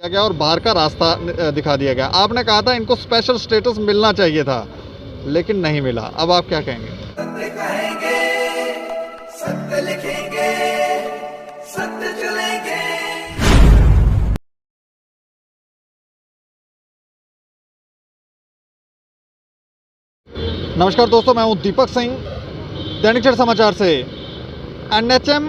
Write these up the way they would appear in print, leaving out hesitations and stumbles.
गया और बाहर का रास्ता दिखा दिया गया। आपने कहा था इनको स्पेशल स्टेटस मिलना चाहिए था, लेकिन नहीं मिला। अब आप क्या कहेंगे? सत्य कहेंगे, सत्य लिखेंगे, सत्य चलेंगे। नमस्कार दोस्तों, मैं हूं दीपक सिंह, दैनिक क्षण समाचार से। एनएचएम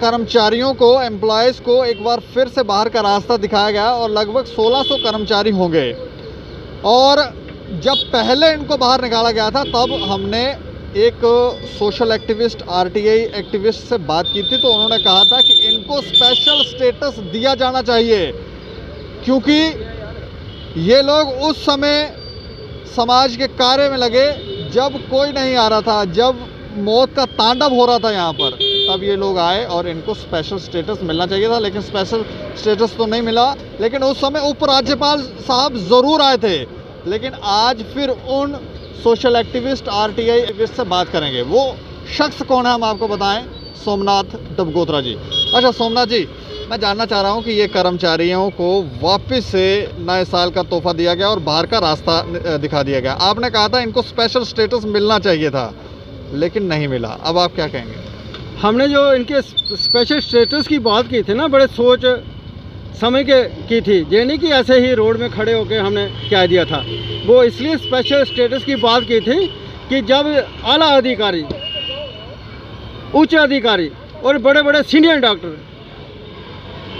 कर्मचारियों को, एम्प्लॉयज़ को एक बार फिर से बाहर का रास्ता दिखाया गया और लगभग 1600 कर्मचारी होंगे। और जब पहले इनको बाहर निकाला गया था तब हमने एक सोशल एक्टिविस्ट, आरटीआई एक्टिविस्ट से बात की थी, तो उन्होंने कहा था कि इनको स्पेशल स्टेटस दिया जाना चाहिए, क्योंकि ये लोग उस समय समाज के कार्य में लगे जब कोई नहीं आ रहा था, जब मौत का तांडव हो रहा था यहाँ पर, तब ये लोग आए और इनको स्पेशल स्टेटस मिलना चाहिए था। लेकिन स्पेशल स्टेटस तो नहीं मिला। लेकिन उस समय उपराज्यपाल साहब ज़रूर आए थे। लेकिन आज फिर उन सोशल एक्टिविस्ट, आरटीआई एक्टिविस्ट से बात करेंगे। वो शख्स कौन है हम आपको बताएं, सोमनाथ डबगोत्रा जी। अच्छा सोमनाथ जी, मैं जानना चाह रहा हूँ कि ये कर्मचारियों को वापस से नए साल का तोहफा दिया गया और बाहर का रास्ता दिखा दिया गया। आपने कहा था इनको स्पेशल स्टेटस मिलना चाहिए था, लेकिन नहीं मिला। अब आप क्या कहेंगे? हमने जो इनके स्पेशल स्टेटस की बात की थी ना, बड़े सोच समय के की थी, ये नहीं कि ऐसे ही रोड में खड़े होकर हमने कह दिया था। वो इसलिए स्पेशल स्टेटस की बात की थी कि जब आला अधिकारी, उच्च अधिकारी और बड़े बड़े सीनियर डॉक्टर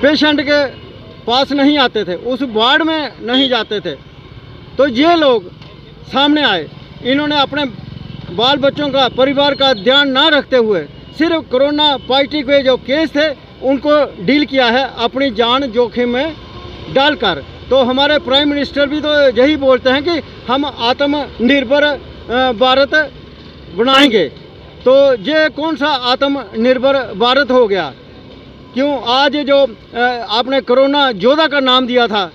पेशेंट के पास नहीं आते थे, उस वार्ड में नहीं जाते थे, तो ये लोग सामने आए। इन्होंने अपने बाल बच्चों का, परिवार का ध्यान ना रखते हुए सिर्फ कोरोना पॉजिटिव के जो केस थे उनको डील किया है, अपनी जान जोखिम में डालकर। तो हमारे प्राइम मिनिस्टर भी तो यही बोलते हैं कि हम आत्मनिर्भर भारत बनाएंगे। तो ये कौन सा आत्मनिर्भर भारत हो गया? क्यों आज जो आपने कोरोना योद्धा का नाम दिया था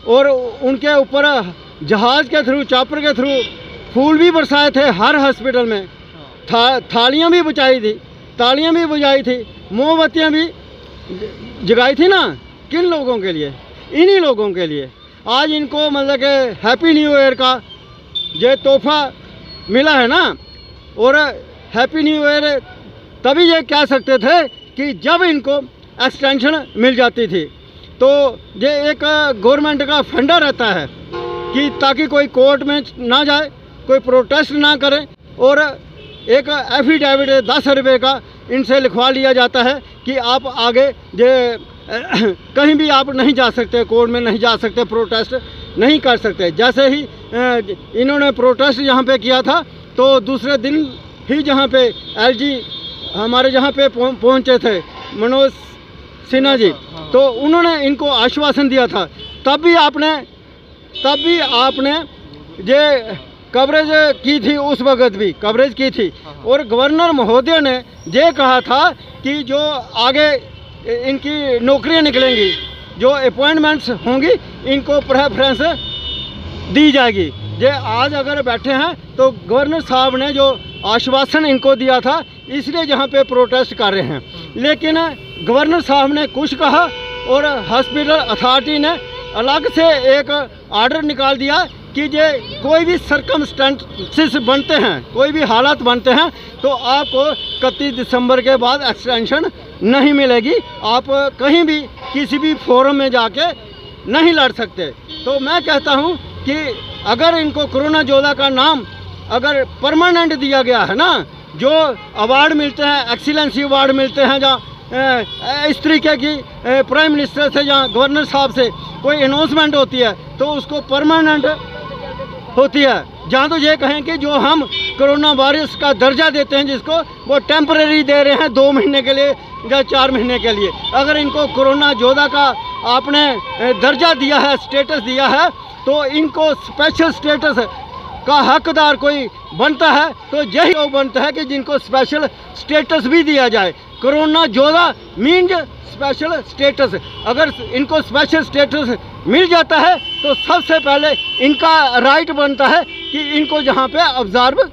और उनके ऊपर जहाज़ के थ्रू, चॉपर के थ्रू फूल भी बरसाए थे हर हॉस्पिटल में, थालियां भी बचाई थी, तालियां भी बजाई थी, मोमबत्तियां भी जगाई थी ना। किन लोगों के लिए? इन्हीं लोगों के लिए। आज इनको मतलब कि हैप्पी न्यू ईयर का ये तोहफा मिला है ना। और हैप्पी न्यू ईयर तभी ये कह सकते थे कि जब इनको एक्सटेंशन मिल जाती थी। तो ये एक गवर्नमेंट का फंडा रहता है कि ताकि कोई कोर्ट में ना जाए, कोई प्रोटेस्ट ना करे, और एक एफिडेविट 10 रुपये का इनसे लिखवा लिया जाता है कि आप आगे कहीं भी आप नहीं जा सकते, कोर्ट में नहीं जा सकते, प्रोटेस्ट नहीं कर सकते। जैसे ही इन्होंने प्रोटेस्ट यहाँ पे किया था, तो दूसरे दिन ही जहाँ पे एलजी हमारे जहाँ पे पहुँचे थे, मनोज सिन्हा जी, तो उन्होंने इनको आश्वासन दिया था। तब भी आपने ये कवरेज की थी, उस वक्त भी कवरेज की थी। और गवर्नर महोदय ने ये कहा था कि जो आगे इनकी नौकरियां निकलेंगी, जो अपॉइंटमेंट्स होंगी, इनको प्रेफरेंस दी जाएगी। ये आज अगर बैठे हैं तो गवर्नर साहब ने जो आश्वासन इनको दिया था, इसलिए जहाँ पे प्रोटेस्ट कर रहे हैं। लेकिन गवर्नर साहब ने कुछ कहा और हॉस्पिटल अथॉरिटी ने अलग से एक आर्डर निकाल दिया कि ये कोई भी सर्कमस्टेंसेस बनते हैं, कोई भी हालात बनते हैं, तो आपको 31 दिसंबर के बाद एक्सटेंशन नहीं मिलेगी। आप कहीं भी किसी भी फोरम में जाके नहीं लड़ सकते। तो मैं कहता हूँ कि अगर इनको कोरोना योद्धा का नाम अगर परमानेंट दिया गया है ना, जो अवार्ड मिलते हैं, एक्सीलेंसी अवार्ड मिलते हैं, जहाँ इस तरीके की प्राइम मिनिस्टर से, जहाँ गवर्नर साहब से कोई अनाउंसमेंट होती है, तो उसको परमानेंट होती है। जहाँ तो ये कहें कि जो हम कोरोना वायरस का दर्जा देते हैं जिसको, वो टेम्परेरी दे रहे हैं 2 महीने के लिए या 4 महीने के लिए। अगर इनको कोरोना योद्धा का आपने दर्जा दिया है, स्टेटस दिया है, तो इनको स्पेशल स्टेटस का हकदार कोई बनता है, तो यही लोग बनता है कि जिनको स्पेशल स्टेटस भी दिया जाए। कोरोना योद्धा मीन्स स्पेशल स्टेटस। अगर इनको स्पेशल स्टेटस मिल जाता है तो सबसे पहले इनका राइट बनता है कि इनको जहाँ पे ऑब्जर्व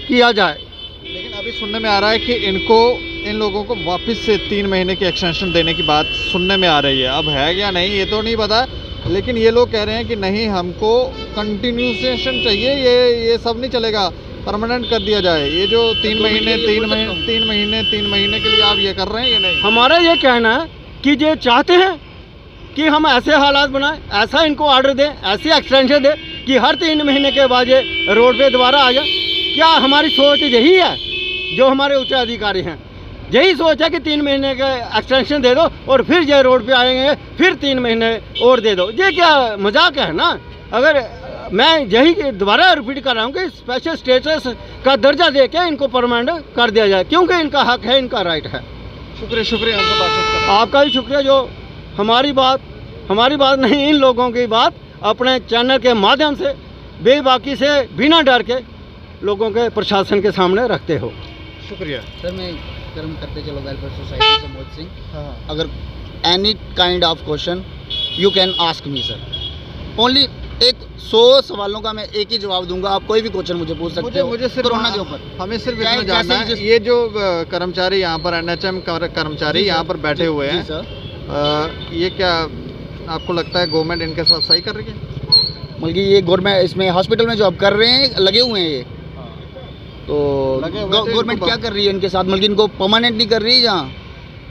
किया जाए। लेकिन अभी सुनने में आ रहा है कि इन लोगों को वापस से 3 महीने की एक्सटेंशन देने की बात सुनने में आ रही है। अब है या नहीं ये तो नहीं पता, लेकिन ये लोग कह रहे हैं कि नहीं, हमको कंटिन्यूएशन चाहिए, ये सब नहीं चलेगा, परमानेंट कर दिया जाए। ये जो 3 महीने के लिए आप ये कर रहे हैं, ये नहीं। हमारा ये कहना है कि ये चाहते हैं कि हम ऐसे हालात बनाएं, ऐसा इनको ऑर्डर दें, ऐसी एक्सटेंशन दें कि हर 3 महीने के बाद ये रोड पे दोबारा आ जाए। क्या हमारी सोच यही है? जो हमारे उच्च अधिकारी हैं यही सोच है कि 3 महीने का एक्सटेंशन दे दो और फिर ये रोड पे आएंगे, फिर 3 महीने और दे दो। ये क्या मजाक है ना? अगर मैं यही दोबारा रिपीट कर रहा हूँ कि स्पेशल स्टेटस का दर्जा दे के इनको परमानेंट कर दिया जाए, क्योंकि इनका हक है, इनका राइट है। शुक्रिया हमसे बातचीत करने का। आपका भी शुक्रिया जो हमारी बात नहीं, इन लोगों की बात अपने चैनल के माध्यम से बेबाकी से बिना डर के लोगों के प्रशासन के सामने रखते हो। शुक्रिया सर। मैं कर्म करते चलो वेलफेयर सोसाइटी से मोहित सिंह। हाँ। अगर any kind of question you can ask me sir. Only 100 सवालों का मैं एक ही जवाब दूंगा। आप कोई भी क्वेश्चन मुझे पूछ सकते हो मुझे सिर्फ कोरोना के ऊपर। हमें सिर्फ चाहे इतना जानना है, जैसे ये जो कर्मचारी यहाँ पर NHM कर्मचारी यहाँ पर बैठे हुए जी हैं, सर। ये क्या आपको लगता है गवर्नमेंट इनके साथ सही कर रही है? बल्कि ये गवर्नमेंट इसमें हॉस्पिटल में जॉब कर रहे हैं, लगे हुए हैं ये, तो लगे हुए थे, गवर्नमेंट इनको क्या कर रही है इनके साथ? बल्कि इनको परमानेंट नहीं कर रही है जहाँ।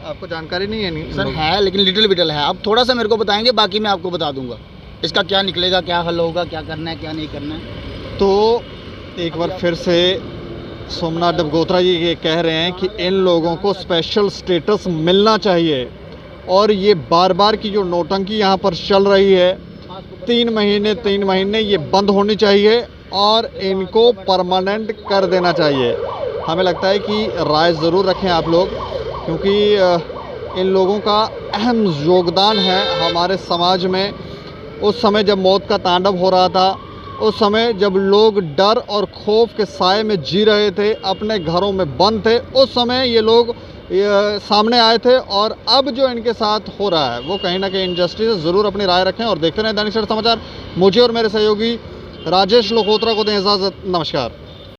आपको जानकारी नहीं है? नहीं सर है, लेकिन लिटिल बिटल है। आप थोड़ा सा मेरे को बताएंगे, बाकी मैं आपको बता दूंगा इसका क्या निकलेगा, क्या हल होगा, क्या करना है, क्या नहीं करना है। तो एक बार फिर से सोमनाथ डबगोत्रा जी ये कह रहे हैं कि इन लोगों को स्पेशल स्टेटस मिलना चाहिए, और ये बार बार की जो नौटंकी यहाँ पर चल रही है 3 महीने ये बंद होनी चाहिए और इनको परमानेंट कर देना चाहिए। हमें लगता है कि राय ज़रूर रखें आप लोग, क्योंकि इन लोगों का अहम योगदान है हमारे समाज में। उस समय जब मौत का तांडव हो रहा था, उस समय जब लोग डर और खौफ के साए में जी रहे थे, अपने घरों में बंद थे, उस समय ये लोग सामने आए थे। और अब जो इनके साथ हो रहा है वो कहीं ना कहीं इनजस्टिस है। ज़रूर अपनी राय रखें और देखते रहें दैनिक सवेरा समाचार। मुझे और मेरे सहयोगी राजेश लोकोत्रा को दें इजाज़त। नमस्कार।